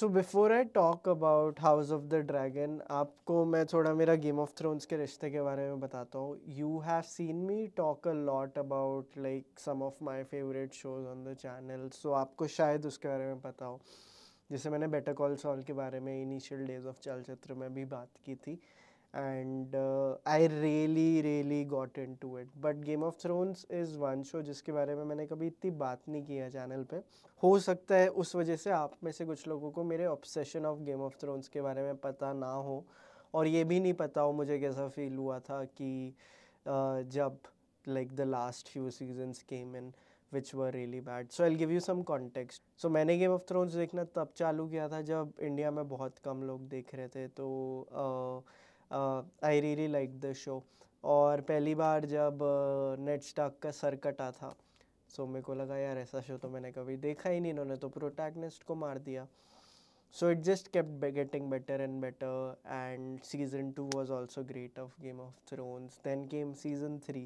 So before I talk about house of the dragon, आपको मैं थोड़ा मेरा गेम ऑफ थ्रोन्स के रिश्ते के बारे में बताता हूँ. You have seen me talk a lot about like some of my favourite shows on the channel, so आपको शायद उसके बारे में पता हो. जैसे मैंने बेटर कॉल सॉल के बारे में इनिशियल डेज ऑफ चलचित्र में भी बात की थी, and I really got into it. But Game of Thrones is one show जिसके बारे में मैंने कभी इतनी बात नहीं की है चैनल पे. हो सकता है उस वजह से आप में से कुछ लोगों को मेरे obsession of Game of Thrones के बारे में पता ना हो, और ये भी नहीं पता हो मुझे कैसा फील हुआ था कि जब like the last few seasons came in which were really bad. So I'll give you some context. So मैंने गेम ऑफ थ्रोन्स देखना तब चालू किया था जब इंडिया में बहुत कम लोग देख रहे थे, तो I really like the show. और पहली बार जब नेड स्टार्क का सर कटा था, सो मेरे को लगा यार ऐसा शो तो मैंने कभी देखा ही नहीं, इन्होंने तो प्रोटैगनिस्ट को मार दिया. So it just kept getting better and better, and season 2 was also great of Game of Thrones. Then came season 3,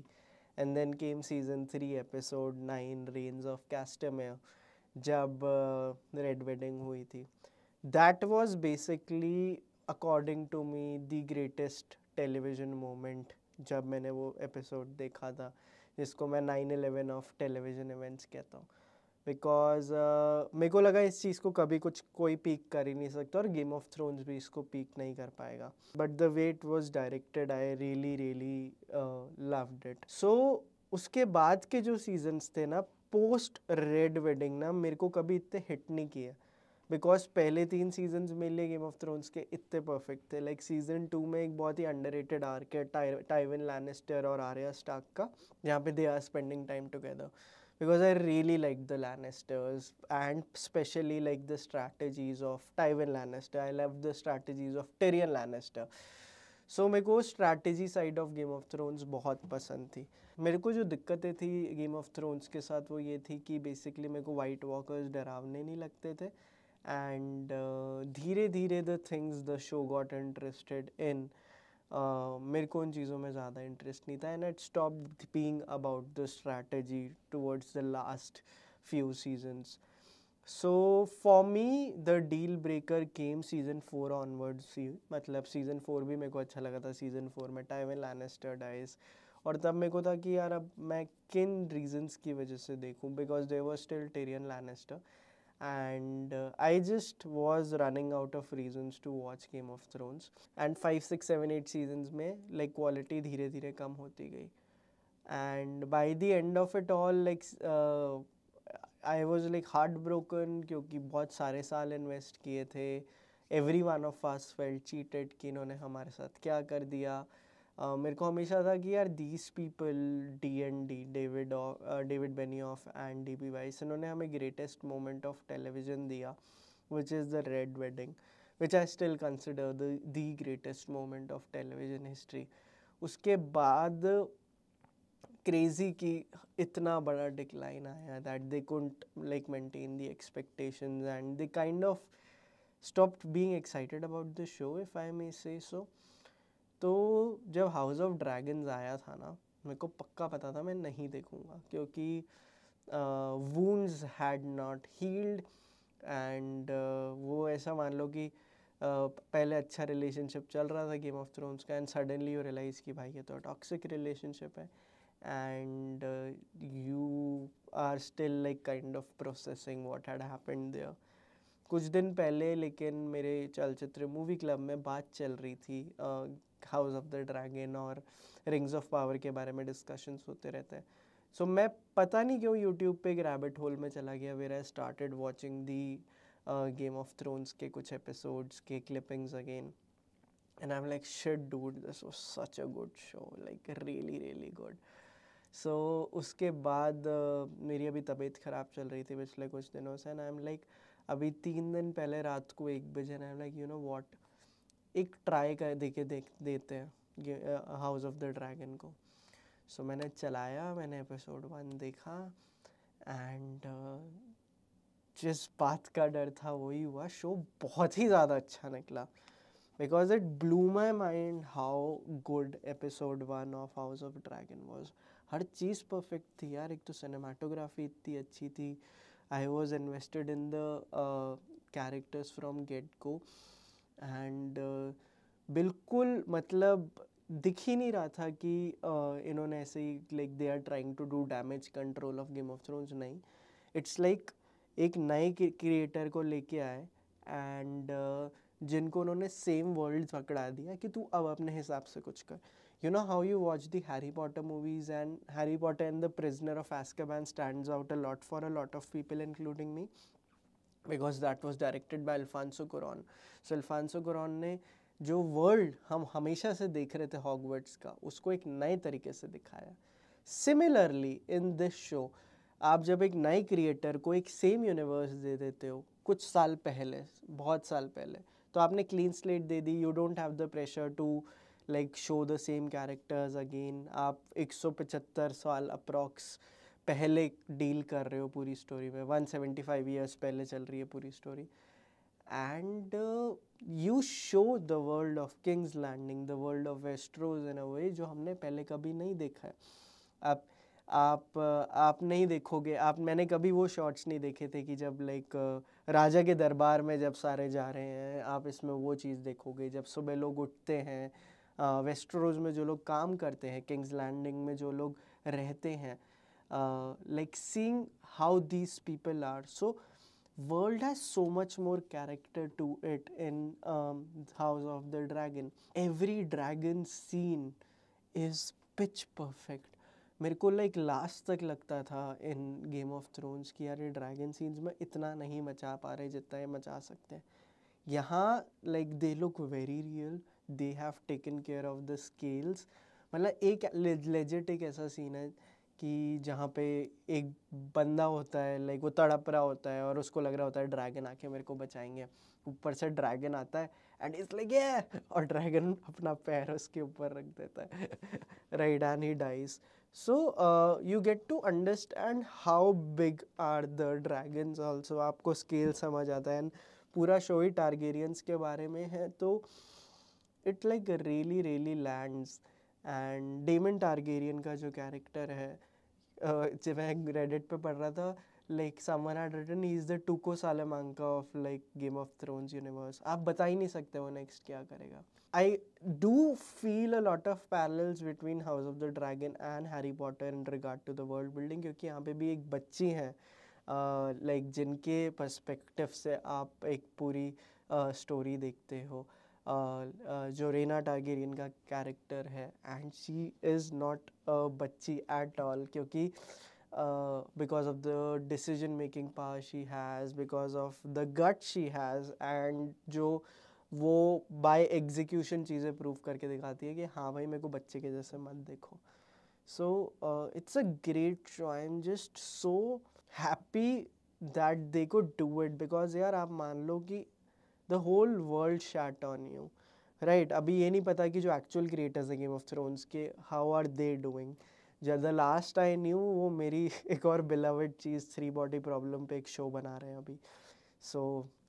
and then came season 3 episode 9 Reigns of Castamere, जब रेड वेडिंग हुई थी. That was basically according to me the greatest television moment जब मैंने वो episode देखा था, जिसको मैं 9/11 ऑफ टेलीविज़न इवेंट्स कहता हूँ. बिकॉज मेरे को लगा इस चीज़ को कभी कुछ कोई पीक कर ही नहीं सकता, और गेम ऑफ थ्रोन्स भी इसको पीक नहीं कर पाएगा. But the way it was directed I really loved it. So उसके बाद के जो सीजन्स थे ना पोस्ट रेड वेडिंग ना, मेरे को कभी इतने हिट नहीं किए, बिकॉज पहले 3 सीजन्स मेरे लिए गेम ऑफ थ्रोन्स के इतने परफेक्ट थे. लाइक सीजन 2 में एक बहुत ही अंडररेटेड आर्क है टाइविन लैनिस्टर और आर्या स्टार्क का, जहाँ पे they are spending time together. Because I really like the Lannisters, and especially like the strategies of Tywin Lannister. I love the strategies of Tyrion Lannister. So मेरे को strategy side of Game of thrones बहुत पसंद थी. मेरे को जो दिक्कतें थी गेम ऑफ थ्रोन्स के साथ वो ये थी कि बेसिकली मेरे को वाइट वॉकर्स डरावने नहीं लगते थे, एंड धीरे धीरे the things the show got interested in, मेरे को उन चीज़ों में ज़्यादा इंटरेस्ट नहीं था, and it stopped being about the strategy towards the last few seasons. So for me the deal breaker came season 4 onwards ही. मतलब सीजन 4 भी मेरे को अच्छा लगा था. सीजन 4 में टाइविन लैनिस्टर डाइज, और तब मेरे को था कि यार अब मैं किन रीजंस की वजह से देखूं, because there was still Tyrion Lannister, and I just was running out of reasons to watch Game of Thrones. And 5, 6, 7, 8 seasons में like quality धीरे धीरे कम होती गई, and by the end of it all like I was like heartbroken, क्योंकि बहुत सारे साल invest किए थे. Every one of us felt cheated कि इन्होंने हमारे साथ क्या कर दिया. मेरे को हमेशा था कि यार these people D&D David Benioff and DB Weiss, इन्होंने हमें ग्रेटेस्ट मोमेंट ऑफ टेलीविज़न दिया, which is the red wedding, which I still consider the greatest moment of television history. उसके बाद क्रेजी कि इतना बड़ा डिक्लाइन आया that they couldn't like maintain the expectations, and they kind of stopped being excited about the show, if I may say so. तो जब house of dragons आया था ना, मेरे को पक्का पता था मैं नहीं देखूँगा, क्योंकि wounds had not healed, and वो ऐसा मान लो कि पहले अच्छा रिलेशनशिप चल रहा था गेम ऑफ थ्रोन्स का, एंड सडनली यू रियलाइज़ कि भाई ये तो टॉक्सिक रिलेशनशिप है, and you are still like kind of processing what had happened there. कुछ दिन पहले लेकिन मेरे चलचित्र मूवी क्लब में बात चल रही थी, हाउस ऑफ द ड्रैगन और रिंग्स ऑफ पावर के बारे में डिस्कशंस होते रहते हैं. सो मैं पता नहीं क्यों यूट्यूब पे एक रैबिट होल में चला गया, where I started watching the Game of Thrones के कुछ एपिसोड्स के clippings again, and I am like shit dude, this was such a good show, like really good. So उसके बाद मेरी अभी तबीयत ख़राब चल रही थी पिछले कुछ दिनों से, एंड आई एम लाइक अभी 3 दिन पहले रात को 1 बजे, आई am like you know what, एक ट्राई कर देते हैं हाउस ऑफ द ड्रैगन को. सो मैंने चलाया, मैंने एपिसोड 1 देखा, एंड जिस बात का डर था वही हुआ. शो बहुत ही ज़्यादा अच्छा निकला, because it blew my mind how good episode 1 of House of Dragon was. Her cheese perfect थी यार. एक तो सिनेमाटोग्राफी इतनी अच्छी थी, I was invested in the characters from get go and बिल्कुल मतलब दिख ही नहीं रहा था कि इन्होंने ऐसे ही like they are trying to do damage control of Game of Thrones. नहीं, इट्स लाइक एक नए क्रिएटर को लेके आए एंड जिनको उन्होंने सेम वर्ल्ड पकड़ा दिया कि तू अब अपने हिसाब से कुछ कर. You know how you watch the Harry Potter movies, and Harry Potter and the Prisoner of Azkaban stands out a lot for a lot of people, including me, because that was directed by Alfonso Cuarón. So Alfonso Cuarón ने जो world हम हमेशा से देख रहे थे Hogwarts का, उसको एक नए तरीके से दिखाया. सिमिलरली इन दिस शो, आप जब एक नए क्रिएटर को एक सेम यूनिवर्स दे देते हो कुछ साल पहले, बहुत साल पहले, तो आपने क्लीन स्लेट दे दी. You don't have the pressure to like show the same characters again. आप 175 साल अप्रॉक्स पहले डील कर रहे हो पूरी स्टोरी में. 175 ईयर्स पहले चल रही है पूरी story. And you show the world of King's Landing, the world of Westeros in a way जो हमने पहले कभी नहीं देखा है. आप नहीं देखोगे. मैंने कभी वो शॉट्स नहीं देखे थे कि जब लाइक राजा के दरबार में जब सारे जा रहे हैं. आप इसमें वो चीज़ देखोगे जब सुबह लोग उठते हैं, वेस्टरोज में जो लोग काम करते हैं, किंग्स लैंडिंग में जो लोग रहते हैं, like seeing how these people are. So world has so much more character to it in House of the Dragon. Every dragon scene is pitch perfect. मेरे को लाइक लास्ट तक लगता था इन गेम ऑफ थ्रोन्स कि यार ये dragon scenes में इतना नहीं मचा पा रहे जितना ये मचा सकते हैं. यहाँ like they look very real. They have taken care of the scales. मतलब एक लेजिट एक ऐसा सीन है कि जहाँ पे एक बंदा होता है, लाइक वो तड़प रहा होता है और उसको लग रहा होता है ड्रैगन आके मेरे को बचाएंगे. ऊपर से ड्रैगन आता है एंड इज लाइक ये, और ड्रैगन अपना पैर उसके ऊपर रख देता है right, and he dies. So you get to understand how big are the dragons also. आपको स्केल समझ आता है. एंड पूरा शो ही टारगेरियंस के बारे में है, तो it like really really lands. And Daemon Targaryen का जो कैरेक्टर है, जब मैं रेडिट पे पढ़ रहा था, like someone had written he is the Tuco Salamanca of like Game of Thrones universe. आप बता ही नहीं सकते वो नेक्स्ट क्या करेगा. I do feel a lot of parallels between House of the Dragon and Harry Potter in regard to the world building, क्योंकि यहाँ पे भी एक बच्ची है लाइक जिनके पर्सपेक्टिव से आप एक पूरी स्टोरी देखते हो. जो रेना टारगेरियन का कैरेक्टर है, एंड शी इज़ नॉट बच्ची एट ऑल, क्योंकि because of the decision making power she has, because of the gut she has, and जो वो बाय एग्जीक्यूशन चीज़ें प्रूव करके दिखाती है कि हाँ भाई मेरे को बच्चे के जैसे मत देखो. So it's a great show. I am just so happy that they could do it, because यार आप मान लो कि the whole world shat on you, right? अभी ये नहीं पता कि जो actual creators हैं गेम ऑफ थ्रोन्स के, how are they doing. जब द लास्ट आई न्यू, वो मेरी एक और beloved चीज़ 3 body problem पे एक शो बना रहे हैं अभी. so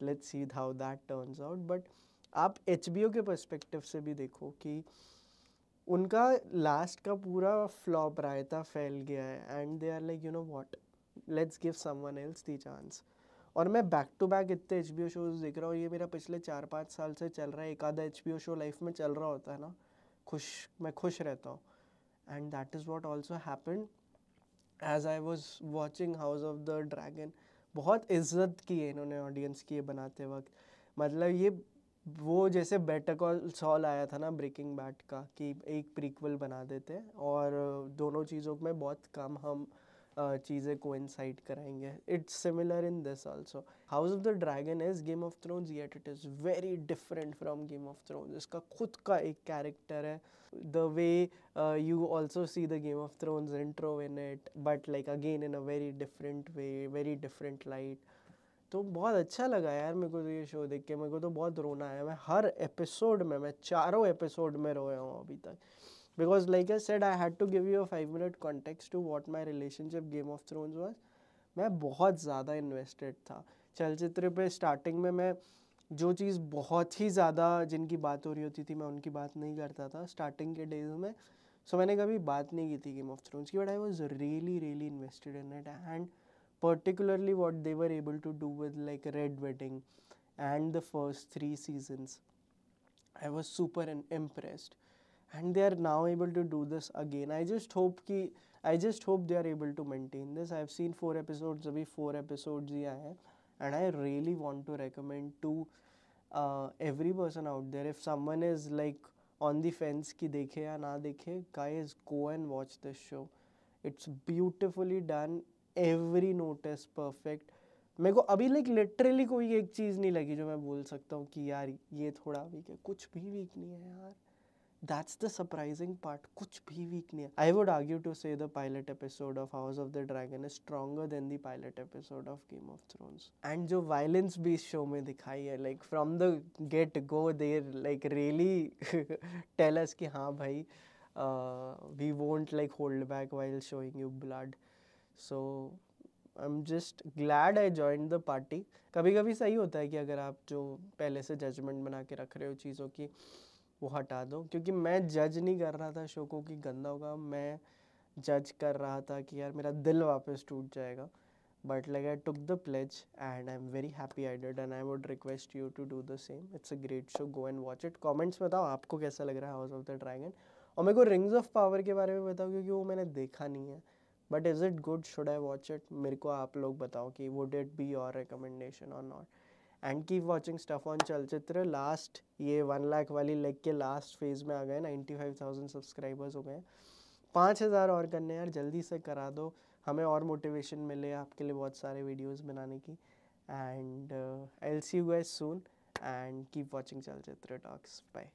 let's see how that turns out. but आप HBO के पर्सपेक्टिव से भी देखो कि उनका लास्ट का पूरा फ्लॉप रायता फैल गया है, and they are like you know what, let's give someone else the chance. और मैं बैक टू बैक इतने HBO शोज़ देख रहा हूँ. ये मेरा पिछले 4-5 साल से चल रहा है. एक आधा HBO शो लाइफ में चल रहा होता है ना, मैं खुश रहता हूँ. And that is what also happen as I was watching House of the Dragon. बहुत इज्जत की है इन्होंने ऑडियंस की ये बनाते वक्त. मतलब ये वो जैसे बेटर कॉल सॉल आया था ना ब्रेकिंग बैड का, कि एक प्रीक्वल बना देते हैं और दोनों चीज़ों में बहुत कम हम चीज़ें कोइंसाइड कराएंगे. It's similar in this also. House of the dragon is game of thrones, yet it is very different from game of thrones. इसका खुद का एक कैरेक्टर है. The way you also see the game of thrones intro in it, but like again in a very different way, very different light. तो बहुत अच्छा लगा यार मेरे को तो ये शो देख के. मेरे को तो बहुत रोना आया. मैं हर एपिसोड में, मैं 4 एपिसोड में रोया हूँ अभी तक. Because like I said, I had to give you a 5-minute context to what my relationship Game of Thrones was. मैं बहुत ज़्यादा इन्वेस्टेड था चलचित्र पे. स्टार्टिंग में मैं जो चीज़ बहुत ही ज़्यादा जिनकी बात हो रही होती थी मैं उनकी बात नहीं करता था स्टार्टिंग के डेज में. सो मैंने कभी बात नहीं की थी गेम ऑफ थ्रोन्स की, but I was really really invested in it. And particularly what they were able to do with like Red Wedding and the first 3 seasons. I was super impressed, and they are now able to do this again. I just hope they are able to maintain this. I've seen 4 episodes, abhi 4 episodes ही आए हैं, and I really want to recommend to every person out there. If someone is like on the fence कि देखे या ना देखे, guys, go and watch this show. It's beautifully done. Every note is perfect. मेरे को अभी like literally कोई एक चीज़ नहीं लगी जो मैं बोल सकता हूँ कि यार ये थोड़ा वीक है. कुछ भी वीक नहीं है यार. That's the surprising part. कुछ भी वीक नहीं है. I would argue to say the pilot episode of House of the Dragon is stronger than the pilot episode of Game of Thrones. And जो violence भी इस show में दिखाई है, like from the get go they like really tell us कि हाँ भाई we won't like hold back while showing you blood. So I'm just glad I joined the party. कभी कभी सही होता है कि अगर आप जो पहले से जजमेंट बना के रख रहे हो चीज़ों की वो हटा दो, क्योंकि मैं जज नहीं कर रहा था शो को कि गंदा होगा. मैं जज कर रहा था कि यार मेरा दिल वापस टूट जाएगा. But like I took the pledge and I am very happy I did, and I would request you to do the same. It's a great show, go and watch it. Comments बताओ आपको कैसा लग रहा है house of the dragon, और मेरे को rings of power के बारे में बताओ क्योंकि वो मैंने देखा नहीं है. But is it good, should I watch it? मेरे को आप लोग बताओ कि would it be your recommendation और not. And keep watching stuff on Chalchitra. Last ये 1 लाख वाली लेग के लास्ट फेज में आ गए. 95,000 सब्सक्राइबर्स हो गए. 5,000 और करने यार, जल्दी से करा दो, हमें और मोटिवेशन मिले आपके लिए बहुत सारे वीडियोस बनाने की. And I will see you guys soon and keep watching चलचित्र टॉक्स. बाय.